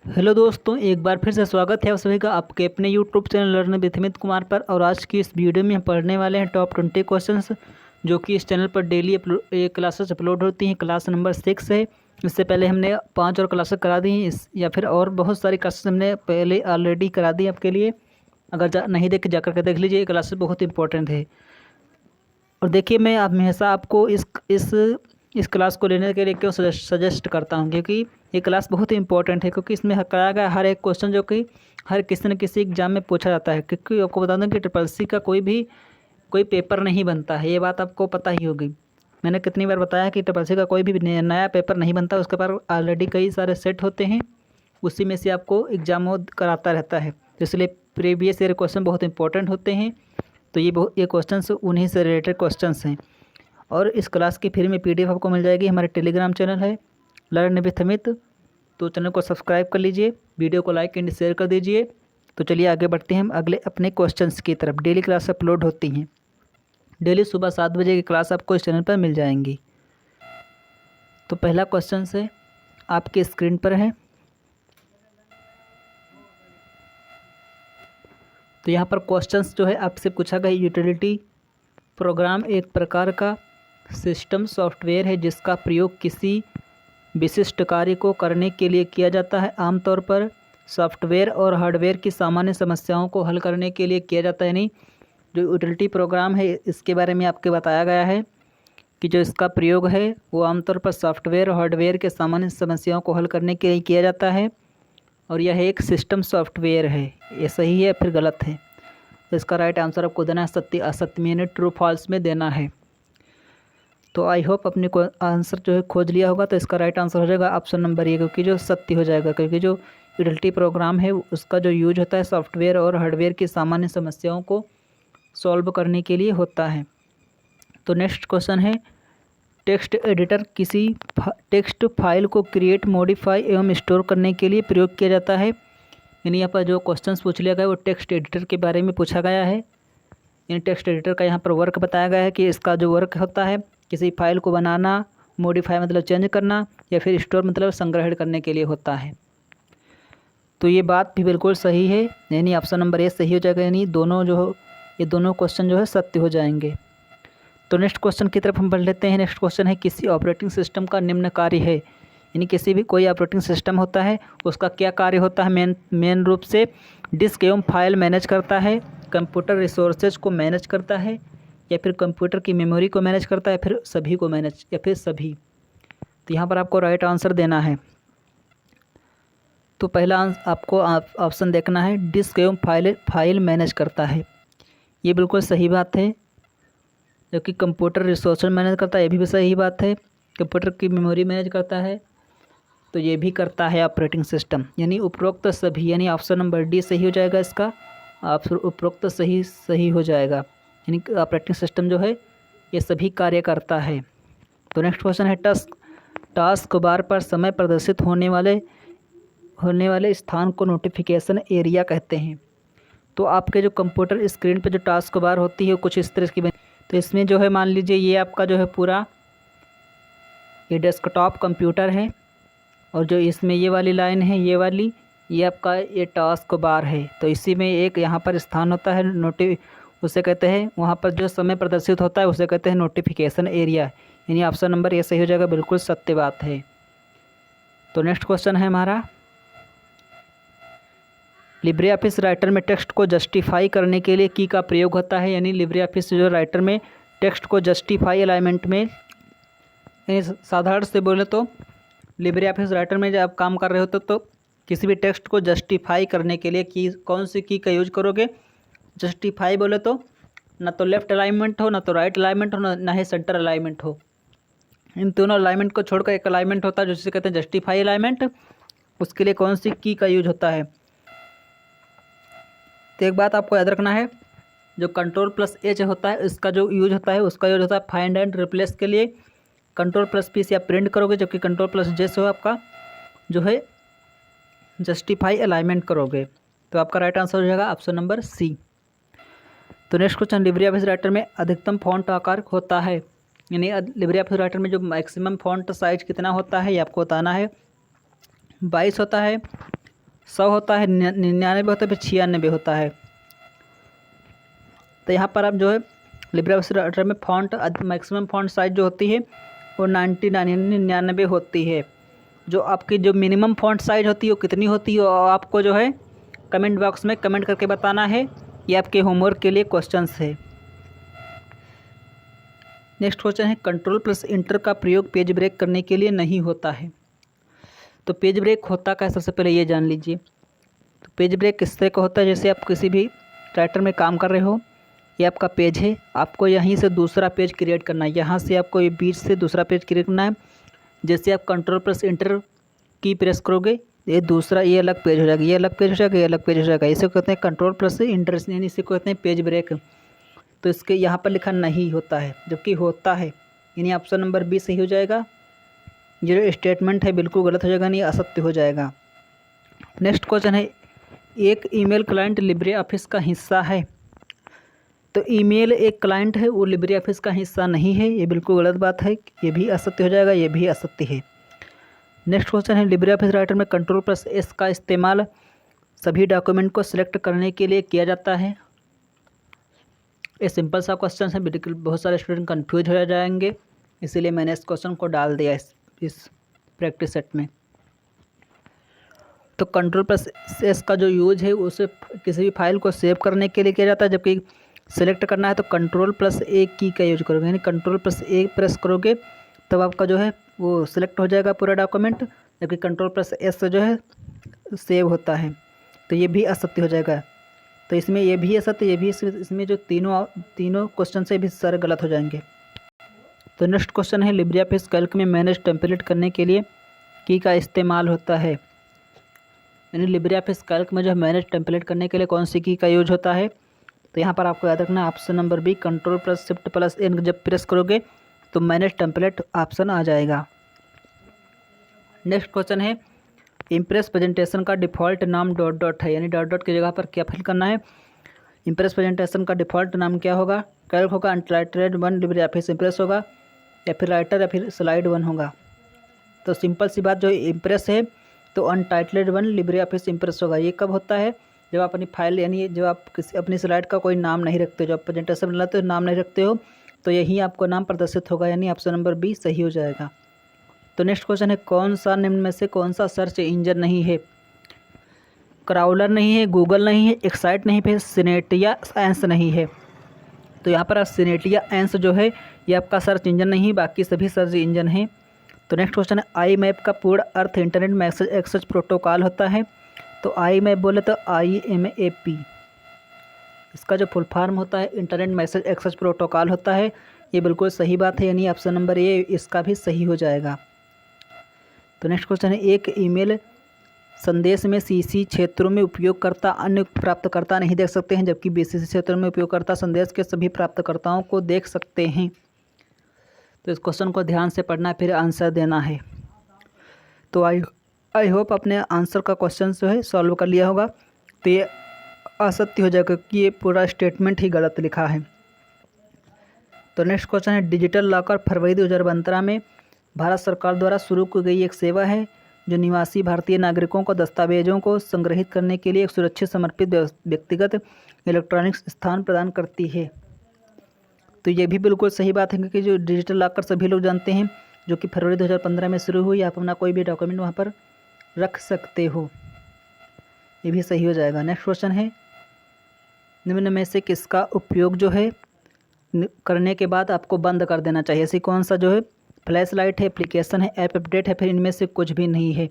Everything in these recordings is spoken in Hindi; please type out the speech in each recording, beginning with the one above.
हेलो दोस्तों, एक बार फिर से स्वागत है आप सभी का आपके अपने YouTube channel learn with Amit Kumar पर। और आज की इस वीडियो में हम पढ़ने वाले हैं टॉप 20 क्वेश्चंस जो कि इस चैनल पर डेली क्लासेस अपलोड होती हैं। क्लास नंबर 6 है। इससे पहले हमने 5 और क्लासेस करा दी हैं या फिर और बहुत सारी क्लासेस हमने पहले ऑलरेडी करा दी आपके लिए। अगर नहीं देखे जाकर के देख लीजिए, ये क्लासेस बहुत इंपॉर्टेंट है। और देखिए, मैं हमेशा आपको इस क्लास को लेने के लिए क्यों सजेस्ट करता हूँ, क्योंकि ये क्लास बहुत ही इंपॉर्टेंट है। क्योंकि इसमें कराया गया हर एक क्वेश्चन जो कि हर किसी न किसी एग्जाम में पूछा जाता है। क्योंकि आपको बता दूँ कि ट्रिपल का कोई पेपर नहीं बनता है, ये बात आपको पता ही होगी। मैंने कितनी बार बताया कि ट्रिपल का कोई भी नया पेपर नहीं बनता, उसके पर ऑलरेडी कई सारे सेट होते हैं, उसी में से आपको एग्जाम कराता रहता है। तो इसलिए प्रीवियस ईयर क्वेश्चन बहुत इंपॉर्टेंट होते हैं। तो ये क्वेश्चंस उन्हीं से रिलेटेड क्वेश्चंस हैं। और इस क्लास की फ्री में PDF आपको मिल जाएगी। हमारे टेलीग्राम चैनल है लर्न विद अमित, तो चैनल को सब्सक्राइब कर लीजिए, वीडियो को लाइक एंड शेयर कर दीजिए। तो चलिए आगे बढ़ते हैं हम अगले अपने क्वेश्चंस की तरफ। डेली क्लास अपलोड होती हैं, डेली सुबह 7 बजे की क्लास आपको इस चैनल पर मिल जाएंगी। तो पहला क्वेश्चन है आपके स्क्रीन पर है। तो यहाँ पर क्वेश्चंस जो है आपसे पूछा गया, यूटिलिटी प्रोग्राम एक प्रकार का सिस्टम सॉफ्टवेयर है जिसका प्रयोग किसी विशिष्ट कार्य को करने के लिए किया जाता है। आमतौर पर सॉफ्टवेयर और हार्डवेयर की सामान्य समस्याओं को हल करने के लिए किया जाता है। यानी जो यूटिलिटी प्रोग्राम है, इसके बारे में आपके बताया गया है कि जो इसका प्रयोग है वो आमतौर पर सॉफ्टवेयर और हार्डवेयर के सामान्य समस्याओं को हल करने के लिए किया जाता है। और यह एक सिस्टम सॉफ्टवेयर है। ये सही है फिर गलत है? तो इसका राइट आंसर आपको देना है सत्य असत्य में, यानी ट्रू फॉल्स में देना है। तो आई होप अपने को आंसर जो है खोज लिया होगा। तो इसका राइट आंसर हो जाएगा ऑप्शन नंबर ए, क्योंकि जो सत्य हो जाएगा। क्योंकि जो यूटिलिटी प्रोग्राम है उसका जो यूज होता है सॉफ्टवेयर और हार्डवेयर की सामान्य समस्याओं को सॉल्व करने के लिए होता है। तो नेक्स्ट क्वेश्चन है, टेक्स्ट एडिटर किसी टेक्स्ट फाइल को क्रिएट, मॉडिफाई एवं स्टोर करने के लिए प्रयोग किया जाता है। यानी यहाँ पर जो क्वेश्चंस पूछ लिया गया वो टेक्स्ट एडिटर के बारे में पूछा गया है। यानी टेक्स्ट एडिटर का यहाँ पर वर्क बताया गया है कि इसका जो वर्क होता है किसी फाइल को बनाना, मॉडिफाई मतलब चेंज करना, या फिर स्टोर मतलब संग्रहण करने के लिए होता है। तो ये बात भी बिल्कुल सही है, यानी ऑप्शन नंबर ए सही हो जाएगा। यानी ये दोनों क्वेश्चन जो है सत्य हो जाएंगे। तो नेक्स्ट क्वेश्चन की तरफ हम बढ़ लेते हैं। नेक्स्ट क्वेश्चन है, किसी ऑपरेटिंग सिस्टम का निम्न कार्य है। यानी किसी भी कोई ऑपरेटिंग सिस्टम होता है उसका क्या कार्य होता है? मेन रूप से डिस्क एवं फाइल मैनेज करता है, कंप्यूटर रिसोर्सेज को मैनेज करता है, या फिर कंप्यूटर की मेमोरी को मैनेज करता है, फिर सभी को मैनेज, या फिर सभी। तो यहाँ पर आपको राइट आंसर देना है। तो पहला आपको ऑप्शन देखना है, डिस्क एवं फाइल मैनेज करता है। ये बिल्कुल सही बात है। जो कि कंप्यूटर रिसोर्सेज मैनेज करता है, ये भी सही बात है। कंप्यूटर की मेमोरी मैनेज करता है, तो ये भी करता है ऑपरेटिंग सिस्टम। यानी उपरोक्त सभी, यानी ऑप्शन नंबर डी सही हो जाएगा इसका। उपरोक्त सही हो जाएगा। यानी ऑपरेटिंग सिस्टम जो है ये सभी कार्य करता है। तो नेक्स्ट क्वेश्चन है, टास्क बार पर समय प्रदर्शित होने वाले स्थान को नोटिफिकेशन एरिया कहते हैं। तो आपके जो कंप्यूटर स्क्रीन पर जो टास्क बार होती है वो कुछ इस तरह की तो इसमें जो है मान लीजिए ये आपका जो है पूरा ये डेस्कटॉप कंप्यूटर है, और जो इसमें ये वाली लाइन है ये आपका ये टास्क बार है। तो इसी में एक यहाँ पर स्थान होता है उसे कहते हैं, वहाँ पर जो समय प्रदर्शित होता है उसे कहते हैं नोटिफिकेशन एरिया। यानी ऑप्शन नंबर ये सही हो जाएगा, बिल्कुल सत्य बात है। तो नेक्स्ट क्वेश्चन है हमारा, लिब्रे ऑफिस राइटर में टेक्स्ट को जस्टिफाई करने के लिए की का प्रयोग होता है। यानी लिब्रे ऑफिस जो राइटर में टेक्स्ट को जस्टिफाई अलाइनमेंट में, यानी साधारण से बोले तो लिब्रे ऑफिस राइटर में जब आप काम कर रहे होते तो किसी भी टेक्स्ट को जस्टिफाई करने के लिए कौन सी की का यूज करोगे? जस्टिफाई बोले तो ना तो लेफ्ट अलाइनमेंट हो, ना तो राइट अलाइनमेंट हो, ना ही सेंटर अलाइनमेंट हो। इन दोनों अलाइनमेंट को छोड़कर एक अलाइनमेंट होता है जिसे कहते हैं जस्टिफाई अलाइनमेंट। उसके लिए कौन सी की का यूज होता है? तो एक बात आपको याद रखना है, जो Ctrl+H होता है इसका जो यूज होता है उसका यूज होता है फाइंड एंड रिप्लेस के लिए। Ctrl+P से आप प्रिंट करोगे, जबकि Ctrl+J से आपका जो है जस्टिफाई अलाइनमेंट करोगे। तो आपका राइट आंसर हो जाएगा ऑप्शन नंबर सी। तो next question, LibreOffice Writer में अधिकतम फॉन्ट आकार होता है। यानी लिब्रे ऑफिस राइटर में जो मैक्सिमम फॉन्ट साइज कितना होता है ये आपको बताना है। 22 होता है, 100 होता है, 99 होता है, फिर 96 होता है। तो यहाँ पर आप जो है लिब्रे ऑफिस राइटर में फॉन्ट मैक्सिमम फॉन्ट साइज जो होती है वो 99 होती है। जो आपकी जो मिनिमम फॉन्ट साइज होती है वो कितनी होती है और आपको जो है कमेंट बॉक्स में कमेंट करके बताना है। ये आपके होमवर्क के लिए क्वेश्चंस है। नेक्स्ट क्वेश्चन है, कंट्रोल प्लस इंटर का प्रयोग पेज ब्रेक करने के लिए नहीं होता है। तो पेज ब्रेक होता क्या है, सबसे पहले ये जान लीजिए। तो पेज ब्रेक किस तरह का होता है, जैसे आप किसी भी राइटर में काम कर रहे हो, ये आपका पेज है, आपको यहीं से दूसरा पेज क्रिएट करना है, यहाँ से आपको ये बीच से दूसरा पेज क्रिएट करना है। जैसे आप कंट्रोल प्लस इंटर की प्रेस करोगे ये दूसरा, ये अलग पेज हो जाएगा, ये अलग पेज हो जाएगा, ये अलग पेज हो जाएगा। इसे कहते हैं कंट्रोल प्लस इंटर, यानी इसे कहते हैं पेज ब्रेक। तो इसके यहाँ पर लिखा नहीं होता है, जबकि होता है, यानी ऑप्शन नंबर बी सही हो जाएगा। जो स्टेटमेंट है बिल्कुल गलत हो जाएगा, नहीं असत्य हो जाएगा। नेक्स्ट क्वेश्चन है, एक ईमेल क्लाइंट लिब्रे ऑफिस का हिस्सा है। तो ईमेल एक क्लाइंट है, वो लिब्रे ऑफिस का हिस्सा नहीं है, ये बिल्कुल गलत बात है, ये भी असत्य हो जाएगा, ये भी असत्य है। नेक्स्ट क्वेश्चन है, लिब्रे ऑफिस राइटर में कंट्रोल प्लस एस का इस्तेमाल सभी डॉक्यूमेंट को सिलेक्ट करने के लिए किया जाता है। ये सिंपल सा क्वेश्चन है, बिल्कुल बहुत सारे स्टूडेंट कंफ्यूज हो जाएंगे, इसीलिए मैंने इस क्वेश्चन को डाल दिया इस प्रैक्टिस सेट में। तो कंट्रोल प्लस एस का जो यूज है उसे किसी भी फाइल को सेव करने के लिए किया जाता है, जबकि सेलेक्ट करना है तो कंट्रोल प्लस ए की का यूज करोगे, यानी कंट्रोल प्लस ए प्रेस करोगे तब आपका जो है वो सिलेक्ट हो जाएगा पूरा डॉक्यूमेंट, जबकि कंट्रोल प्लस एस से जो है सेव होता है। तो ये भी असत्य हो जाएगा। तो इसमें ये भी असत्य, ये भी, इसमें जो तीनों क्वेश्चन से भी सारे गलत हो जाएंगे। तो नेक्स्ट क्वेश्चन है, लिब्रे ऑफिस कैल्क में मैनेज टेम्पलेट करने के लिए की का इस्तेमाल होता है। यानी लिब्रे ऑफिस कैल्क में जो मैनेज टेम्पलेट करने के लिए कौन सी की का यूज होता है। तो यहाँ पर आपको याद रखना option number B, control plus shift plus N जब प्रेस करोगे तो मैनेज टेम्पलेट ऑप्शन आ जाएगा। नेक्स्ट क्वेश्चन है, इम्प्रेस प्रेजेंटेशन का डिफ़ॉल्ट नाम डॉट डॉट है, यानी डॉट डॉट की जगह पर क्या फिल करना है। इम्प्रेस प्रेजेंटेशन का डिफ़ॉल्ट नाम क्या होगा, कैल्क होगा, अनटाइटल्ड 1 लिब्रे ऑफिस इम्प्रेस होगा, या फिर राइटर, या फिर स्लाइड 1 होगा। तो सिंपल सी बात, जो इम्प्रेस है तो अनटाइटल्ड 1 लिब्रे ऑफिस इम्प्रेस होगा। ये कब होता है, जब आप अपनी फाइल, यानी जब आप किसी अपनी स्लाइड का कोई नाम नहीं रखते, जब आप प्रेजेंटेशन बनाते हो नाम नहीं रखते हो, तो यही आपको नाम प्रदर्शित होगा, यानी ऑप्शन नंबर बी सही हो जाएगा। तो नेक्स्ट क्वेश्चन है, कौन सा निम्न में से कौन सा सर्च इंजन नहीं है। क्राउलर नहीं है, गूगल नहीं है, एक्साइट नहीं है, सिनेटिया एंस नहीं है। तो यहाँ पर सिनेटिया एंस जो है ये आपका सर्च इंजन नहीं, बाकी सभी सर्च इंजन हैं। तो नेक्स्ट क्वेश्चन है, आई मैप का पूर्ण अर्थ इंटरनेट मैसेज एक्सचेंज प्रोटोकॉल होता है। तो आई मैप बोले तो IMAP, इसका जो फुल फॉर्म होता है इंटरनेट मैसेज एक्सचेंज प्रोटोकॉल होता है। ये बिल्कुल सही बात है, यानी ऑप्शन नंबर ए इसका भी सही हो जाएगा। तो नेक्स्ट क्वेश्चन है, एक ईमेल संदेश में CC क्षेत्रों में उपयोगकर्ता अन्य प्राप्तकर्ता नहीं देख सकते हैं, जबकि BCC क्षेत्रों में उपयोगकर्ता संदेश के सभी प्राप्तकर्ताओं को देख सकते हैं। तो इस क्वेश्चन को ध्यान से पढ़ना, फिर आंसर देना है। तो आई होप अपने आंसर का क्वेश्चन जो है सॉल्व कर लिया होगा। तो ये असत्य हो जाएगा कि ये पूरा स्टेटमेंट ही गलत लिखा है। तो नेक्स्ट क्वेश्चन है, डिजिटल लॉकर फरवरी 2015 में भारत सरकार द्वारा शुरू की गई एक सेवा है जो निवासी भारतीय नागरिकों को दस्तावेजों को संग्रहित करने के लिए एक सुरक्षित समर्पित व्यक्तिगत इलेक्ट्रॉनिक स्थान प्रदान करती है। तो ये भी बिल्कुल सही बात है, क्योंकि जो डिजिटल लॉकर सभी लोग जानते हैं, जो कि फरवरी 2015 में शुरू हुई। आप अपना कोई भी डॉक्यूमेंट वहाँ पर रख सकते हो, ये भी सही हो जाएगा। नेक्स्ट क्वेश्चन है, निम्न में से किसका उपयोग जो है करने के बाद आपको बंद कर देना चाहिए। ऐसी कौन सा जो है फ्लैश लाइट है, एप्लीकेशन है, ऐप अपडेट है, फिर इनमें से कुछ भी नहीं है।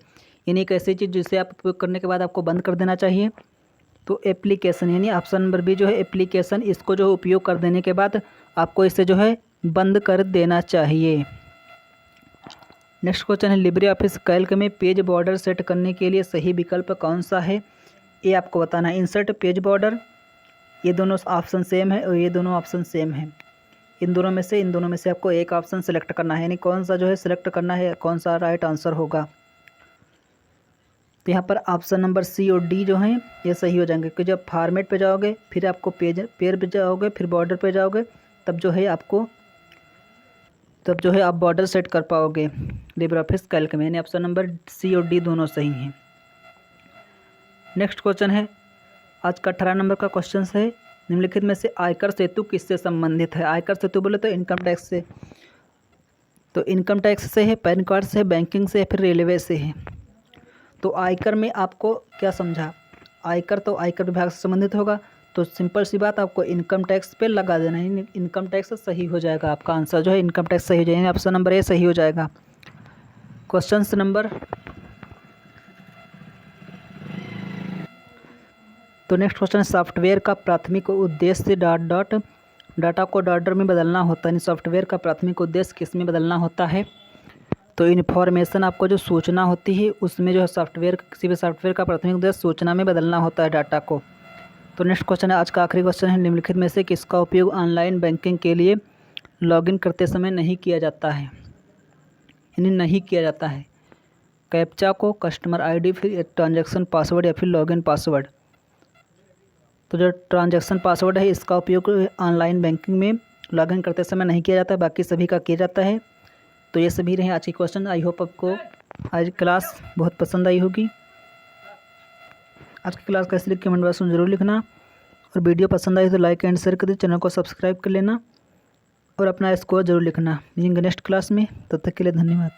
यानी एक ऐसी चीज़ जिसे आप उपयोग करने के बाद आपको बंद कर देना चाहिए। तो एप्लीकेशन, यानी ऑप्शन नंबर बी जो है एप्लीकेशन, इसको जो उपयोग कर देने के बाद आपको इसे जो है बंद कर देना चाहिए। नेक्स्ट क्वेश्चन है, लिब्रे ऑफिस कैल्क में पेज बॉर्डर सेट करने के लिए सही विकल्प कौन सा है, ये आपको बताना है। इंसर्ट पेज बॉर्डर, ये दोनों ऑप्शन सेम है और ये दोनों ऑप्शन सेम है। इन दोनों में से आपको एक ऑप्शन सेलेक्ट करना है, यानी कौन सा जो है सिलेक्ट करना है, कौन सा राइट आंसर होगा। तो यहाँ पर ऑप्शन नंबर सी और डी जो हैं ये सही हो जाएंगे, क्योंकि जब फॉर्मेट पे जाओगे, फिर आपको पेज पे जाओगे, फिर बॉर्डर पे जाओगे, तब जो है आप बॉर्डर सेट कर पाओगे लिब्रे ऑफिस कैल्क में। यानी ऑप्शन नंबर सी और डी दोनों सही हैं। नेक्स्ट क्वेश्चन है आज का 18 नंबर का क्वेश्चन है, निम्नलिखित में से आयकर सेतु किससे संबंधित है। आयकर सेतु बोले तो इनकम टैक्स से, तो इनकम टैक्स से है, पैन कार्ड से है, बैंकिंग से है, फिर रेलवे से है। तो आयकर में आपको क्या समझा, आयकर तो आयकर विभाग से संबंधित होगा, तो सिंपल सी बात आपको इनकम टैक्स पे लगा देना है, इनकम टैक्स सही हो जाएगा। आपका आंसर जो है इनकम टैक्स सही हो जाएगा, ऑप्शन नंबर ए सही हो जाएगा। क्वेश्चन नंबर, तो नेक्स्ट क्वेश्चन है सॉफ्टवेयर का प्राथमिक उद्देश्य डाटा को डॉलर में बदलना होता है। सॉफ्टवेयर का प्राथमिक उद्देश्य किस में बदलना होता है, तो इन्फॉर्मेशन आपको जो सूचना होती है उसमें जो है सॉफ्टवेयर, किसी भी सॉफ्टवेयर का प्राथमिक उद्देश्य सूचना में बदलना होता है डाटा को। तो नेक्स्ट क्वेश्चन है आज का आखिरी क्वेश्चन है, निम्नलिखित में से किसका उपयोग ऑनलाइन बैंकिंग के लिए लॉगिन करते समय नहीं किया जाता है, यानी नहीं किया जाता है। कैप्चा को, कस्टमर आईडी, फिर ट्रांजैक्शन पासवर्ड या फिर लॉगिन पासवर्ड। तो जो ट्रांजैक्शन पासवर्ड है इसका उपयोग ऑनलाइन बैंकिंग में लॉगिन करते समय नहीं किया जाता है, बाकी सभी का किया जाता है। तो ये सभी रहे आज की क्वेश्चन। आई होप आपको आज क्लास बहुत पसंद आई होगी। आज की क्लास कैसी लगी कमेंट बॉक्स में ज़रूर लिखना, और वीडियो पसंद आई तो लाइक एंड शेयर कर दीजिए, चैनल को सब्सक्राइब कर लेना और अपना स्कोर जरूर लिखना। मिलेंगे नेक्स्ट क्लास में, तब तक के लिए धन्यवाद।